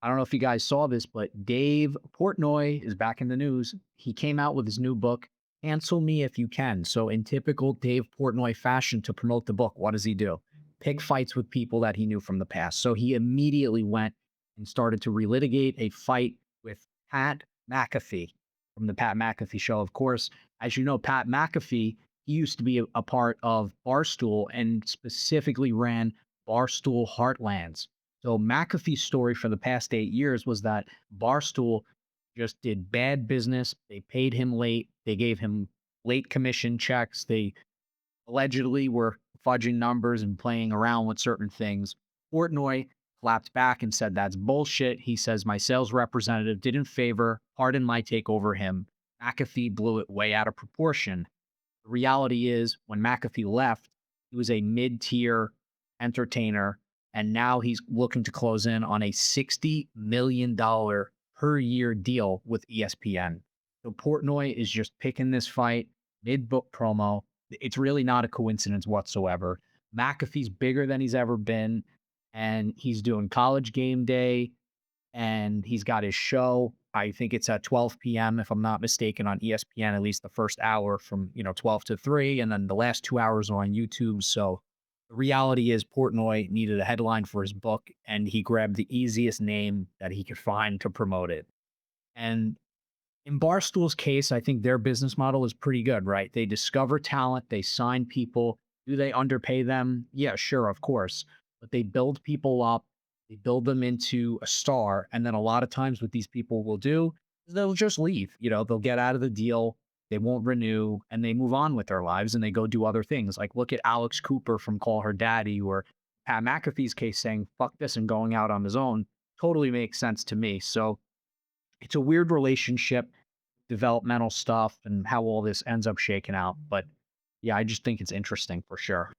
I don't know if you guys saw this, but Dave Portnoy is back in the news. He came out with his new book, Cancel Me If You Can. So, in typical Dave Portnoy fashion to promote the book, what does he do? Pick fights with people that he knew from the past. So, he immediately went and started to relitigate a fight with Pat McAfee from the Pat McAfee show. Of course, as you know, Pat McAfee, he used to be a part of Barstool and specifically ran Barstool Heartlands. So McAfee's story for the past 8 years was that Barstool just did bad business. They paid him late. They gave him late commission checks. They allegedly were fudging numbers and playing around with certain things. Portnoy clapped back and said that's bullshit. He says my sales representative didn't favor, pardon my take over him. McAfee blew it way out of proportion. The reality is, when McAfee left, he was a mid-tier entertainer, and now he's looking to close in on a $60 million per year deal with ESPN. So Portnoy is just picking this fight mid-book promo. It's really not a coincidence whatsoever. McAfee's bigger than he's ever been, and he's doing College Game Day, and he's got his show. I think it's at 12 p.m. if I'm not mistaken on ESPN, at least the first hour from, 12 to 3, and then the last 2 hours are on YouTube. So the reality is Portnoy needed a headline for his book, and he grabbed the easiest name that he could find to promote it. And in Barstool's case, I think their business model is pretty good, right? They discover talent, they sign people. Do they underpay them? Yeah, sure, of course. But they build people up, they build them into a star. And then a lot of times, what these people will do is they'll just leave. They'll get out of the deal, they won't renew, and they move on with their lives and they go do other things. Like look at Alex Cooper from Call Her Daddy, or Pat McAfee's case saying, fuck this and going out on his own. Totally makes sense to me. So it's a weird relationship, developmental stuff, and how all this ends up shaking out. But yeah, I just think it's interesting for sure.